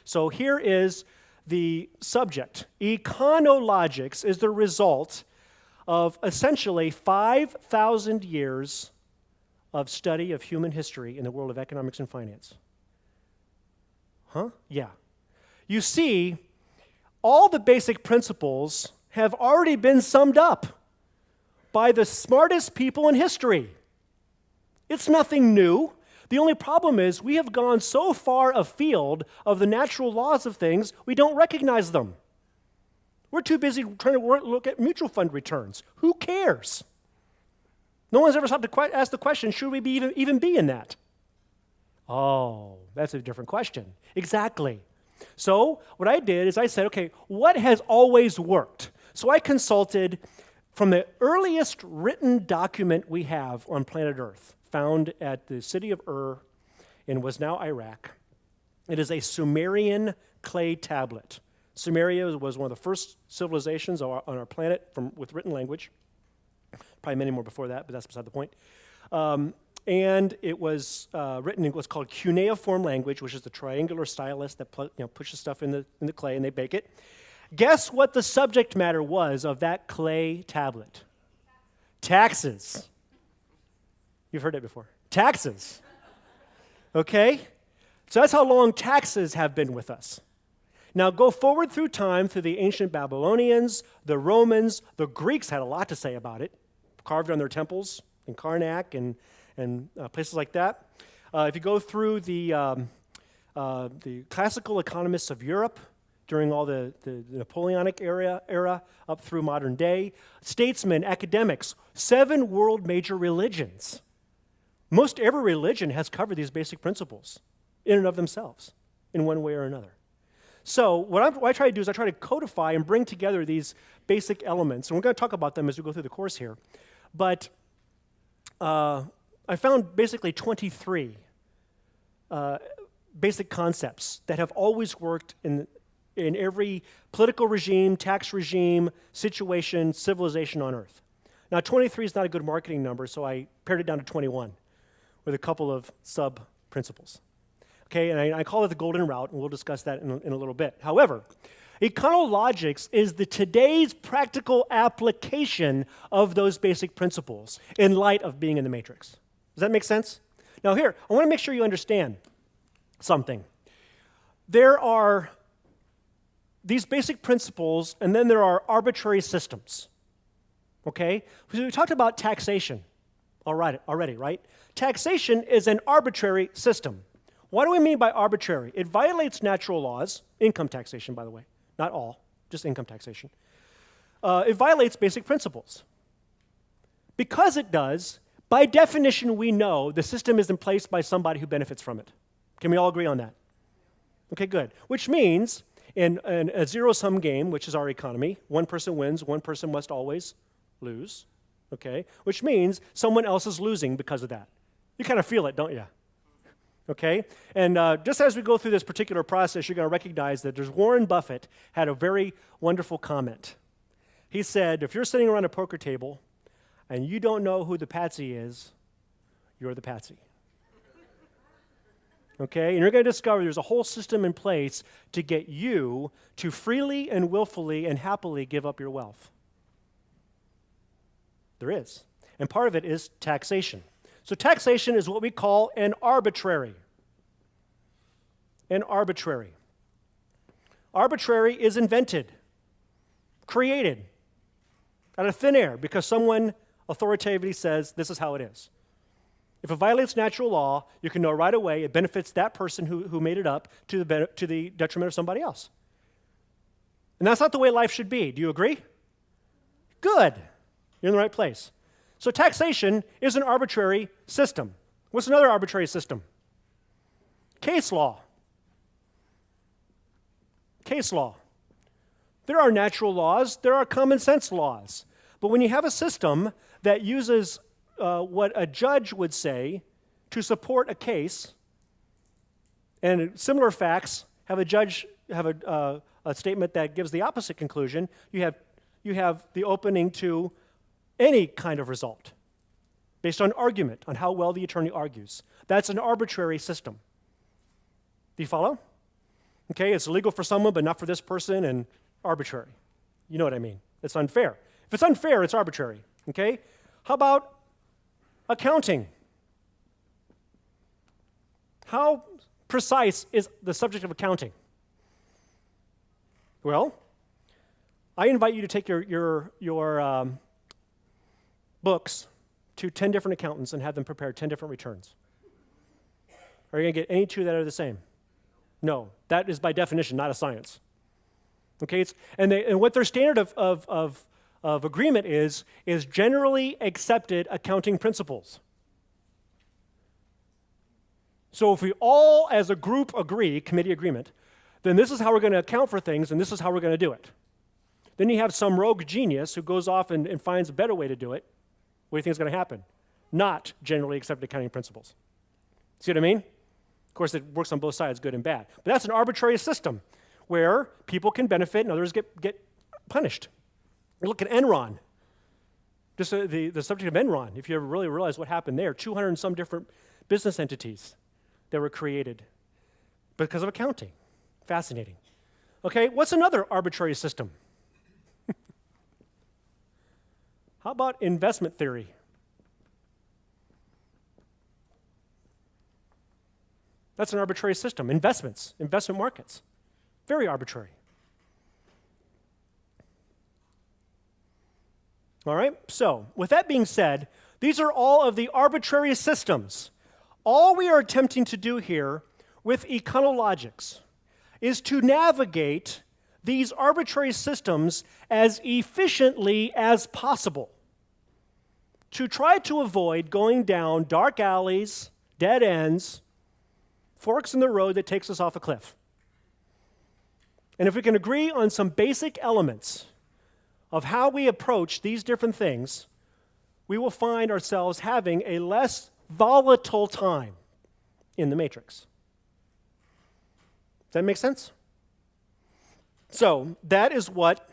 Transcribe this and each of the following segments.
So here is the subject. Econologics is the result of essentially 5,000 years of study of human history in the world of economics and finance. Huh? Yeah. You see, all the basic principles have already been summed up by the smartest people in history. It's nothing new. The only problem is we have gone so far afield of the natural laws of things, we don't recognize them. We're too busy trying to look at mutual fund returns. Who cares? No one's ever stopped to ask the question, should we even be in that? Oh, that's a different question. Exactly. So what I did is I said, okay, what has always worked? So I consulted from the earliest written document we have on planet Earth, found at the city of in was now Iraq. It is a Sumerian clay tablet. Sumeria was one of the first civilizations on our planet with written language. Probably many more before that, but that's beside the point. And it was written in what's called cuneiform language, which is the triangular stylus that pushes stuff in the clay and they bake it. Guess what the subject matter was of that clay tablet? Taxes. You've heard it before. Taxes. Okay? So that's how long taxes have been with us. Now go forward through time through the ancient Babylonians, the Romans, the Greeks had a lot to say about it, carved on their temples in Karnak and places like that. If you go through the classical economists of Europe during all the Napoleonic era up through modern day, statesmen, academics, 7 world major religions. Most every religion has covered these basic principles in and of themselves in one way or another. So what I try to do is I try to codify and bring together these basic elements, and we're going to talk about them as we go through the course here. But I found basically 23 basic concepts that have always worked in every political regime, tax regime, situation, civilization on Earth. Now 23 is not a good marketing number, so I pared it down to 21 with a couple of sub-principles. Okay, and I call it the golden route, and we'll discuss that in a little bit. However, Econologics is today's practical application of those basic principles in light of being in the matrix. Does that make sense? Now here, I want to make sure you understand something. There are these basic principles, and then there are arbitrary systems. Okay? So we talked about taxation already, right? Taxation is an arbitrary system. What do we mean by arbitrary? It violates natural laws, income taxation, by the way, not all, just income taxation. It violates basic principles. Because it does, by definition, we know the system is in place by somebody who benefits from it. Can we all agree on that? Okay, good. Which means in a zero-sum game, which is our economy, one person wins, one person must always lose. Okay? Which means someone else is losing because of that. You kind of feel it, don't you? Okay? And just as we go through this particular process, you're going to recognize that Warren Buffett had a very wonderful comment. He said, if you're sitting around a poker table and you don't know who the patsy is, you're the patsy. Okay? And you're going to discover there's a whole system in place to get you to freely and willfully and happily give up your wealth. There is. And part of it is taxation. So taxation is what we call an arbitrary. An arbitrary. Arbitrary is invented, created out of thin air because someone authoritatively says this is how it is. If it violates natural law, you can know right away it benefits that person who made it up to the detriment of somebody else. And that's not the way life should be. Do you agree? Good. You're in the right place. So taxation is an arbitrary system. What's another arbitrary system? Case law. Case law. There are natural laws, there are common sense laws. But when you have a system that uses what a judge would say to support a case, and similar facts have a judge have a statement that gives the opposite conclusion, you have the opening to any kind of result based on argument, on how well the attorney argues. That's an arbitrary system. Do you follow? Okay, it's illegal for someone, but not for this person, and arbitrary. You know what I mean? It's unfair. If it's unfair, it's arbitrary. Okay? How about accounting? How precise is the subject of accounting? Well, I invite you to take your books to 10 different accountants and have them prepare 10 different returns. Are you going to get any two that are the same? No. That is by definition not a science. Okay? And what their standard of agreement is generally accepted accounting principles. So if we all as a group agree, committee agreement, then this is how we're going to account for things and this is how we're going to do it. Then you have some rogue genius who goes off and finds a better way to do it. What do you think is going to happen? Not generally accepted accounting principles. See what I mean? Of course, it works on both sides, good and bad. But that's an arbitrary system where people can benefit and others get punished. Look at Enron. Just the subject of Enron, if you ever really realize what happened there, 200 and some different business entities that were created because of accounting. Fascinating. Okay, what's another arbitrary system? How about investment theory? That's an arbitrary system. Investments, investment markets. Very arbitrary. All right, so with that being said, these are all of the arbitrary systems. All we are attempting to do here with Econologics is to navigate these arbitrary systems as efficiently as possible, to try to avoid going down dark alleys, dead ends, forks in the road that takes us off a cliff. And if we can agree on some basic elements of how we approach these different things, we will find ourselves having a less volatile time in the matrix. Does that make sense? So that is what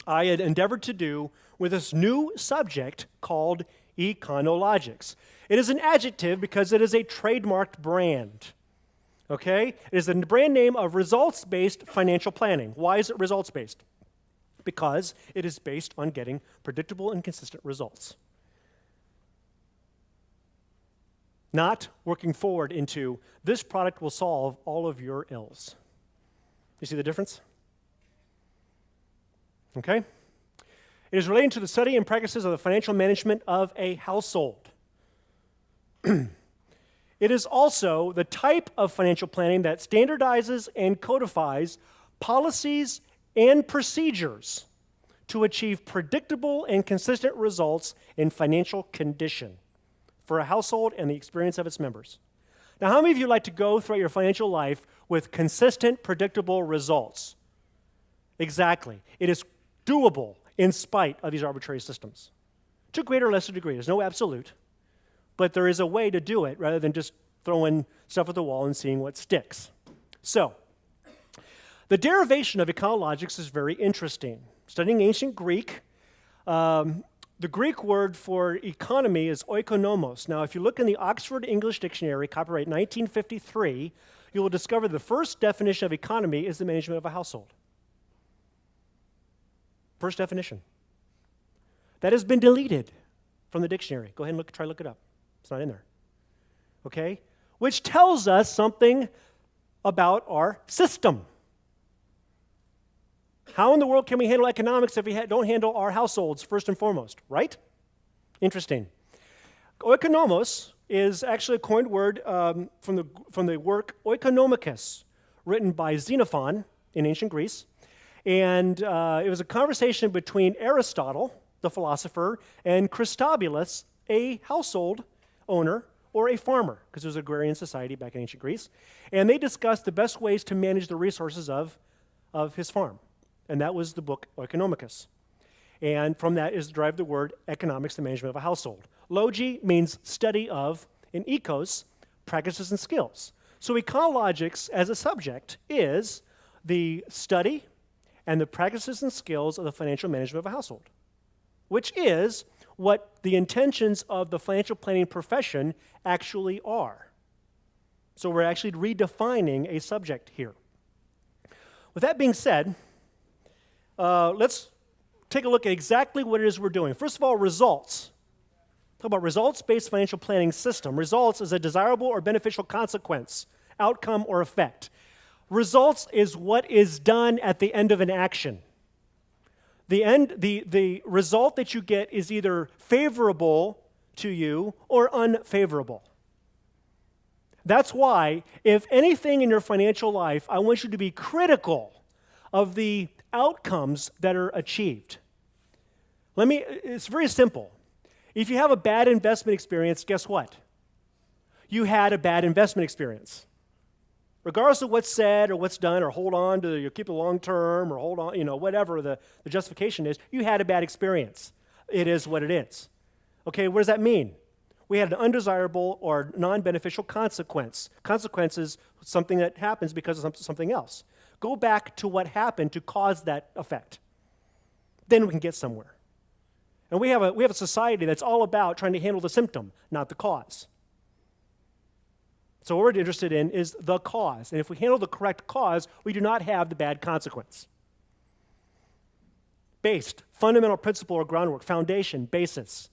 I had endeavored to do with this new subject called Econologics. It is an adjective because it is a trademarked brand. Okay? It is the brand name of results-based financial planning. Why is it results-based? Because it is based on getting predictable and consistent results. Not working forward into, this product will solve all of your ills. You see the difference? Okay? It is relating to the study and practices of the financial management of a household. It is also the type of financial planning that standardizes and codifies policies and procedures to achieve predictable and consistent results in financial condition for a household and the experience of its members. Now, how many of you like to go throughout your financial life with consistent, predictable results? Exactly. It is doable in spite of these arbitrary systems. To a greater or lesser degree. There's no absolute, but there is a way to do it rather than just throwing stuff at the wall and seeing what sticks. So, the derivation of Econologics is very interesting. Studying ancient Greek, the Greek word for economy is oikonomos. Now, if you look in the Oxford English Dictionary, copyright 1953, you will discover the first definition of economy is the management of a household. First definition. That has been deleted from the dictionary. Go ahead and try to look it up. It's not in there. Okay? Which tells us something about our system. How in the world can we handle economics if we don't handle our households first and foremost, right? Interesting. Oikonomos is actually a coined word from the work Oikonomicus, written by Xenophon in ancient Greece. And it was a conversation between Aristotle, the philosopher, and Christobulus, a household owner or a farmer, because it was an agrarian society back in ancient Greece. And they discussed the best ways to manage the resources of his farm. And that was the book Oikonomicus. And from that is derived the word economics, the management of a household. Logi means study of, and ecos, practices and skills. So Econologics as a subject is the study and the practices and skills of the financial management of a household, which is what the intentions of the financial planning profession actually are. So we're actually redefining a subject here. With that being said, let's take a look at exactly what it is we're doing. First of all, results. Talk about results-based financial planning system. Results is a desirable or beneficial consequence, outcome, or effect. Results is what is done at the end of an action. The result that you get is either favorable to you or unfavorable. That's why, if anything in your financial life, I want you to be critical of the outcomes that are achieved. It's very simple. If you have a bad investment experience, guess what? You had a bad investment experience. Regardless of what's said or what's done, or hold on to, you keep it long term, or hold on, whatever the justification is, you had a bad experience. It is what it is. Okay, what does that mean? We had an undesirable or non-beneficial consequence. Consequence is something that happens because of something else. Go back to what happened to cause that effect. Then we can get somewhere. And we have a society that's all about trying to handle the symptom, not the cause. So what we're interested in is the cause. And if we handle the correct cause, we do not have the bad consequence. Based, fundamental principle or groundwork, foundation, basis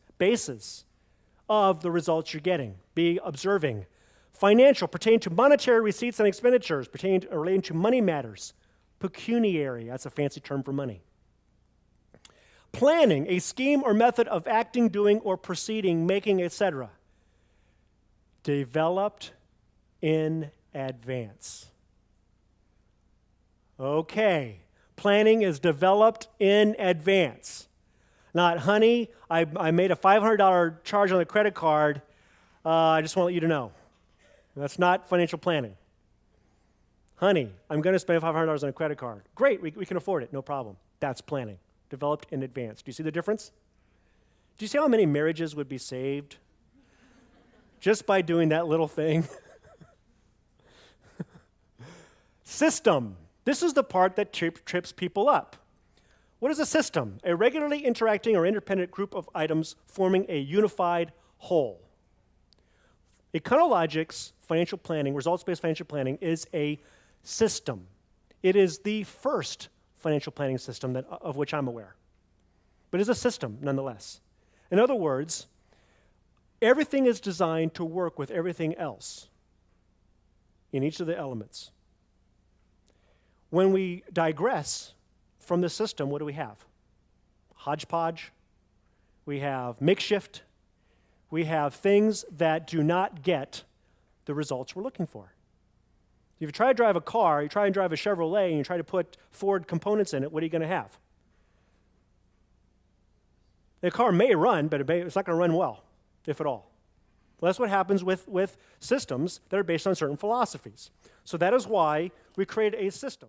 of the results you're getting. Be observing. Financial, pertaining to monetary receipts and expenditures, relating to money matters. Pecuniary, that's a fancy term for money. Planning, a scheme or method of acting, doing, or proceeding, making, etc. Developed in advance. Okay, planning is developed in advance. Not, honey, I made a $500 charge on the credit card. I just want to let you to know. That's not financial planning. Honey, I'm going to spend $500 on a credit card. Great, we can afford it, no problem. That's planning, developed in advance. Do you see the difference? Do you see how many marriages would be saved just by doing that little thing? System. This is the part that trips people up. What is a system? A regularly interacting or independent group of items forming a unified whole. Econologics financial planning, results-based financial planning, is a system. It is the first financial planning system of which I'm aware. But it's a system nonetheless. In other words, everything is designed to work with everything else in each of the elements. When we digress from the system, what do we have? Hodgepodge. We have makeshift. We have things that do not get the results we're looking for. If you try to drive a car, you try and drive a Chevrolet, and you try to put Ford components in it, what are you going to have? The car may run, but it's not going to run well, if at all. Well, that's what happens with systems that are based on certain philosophies. So that is why we created a system.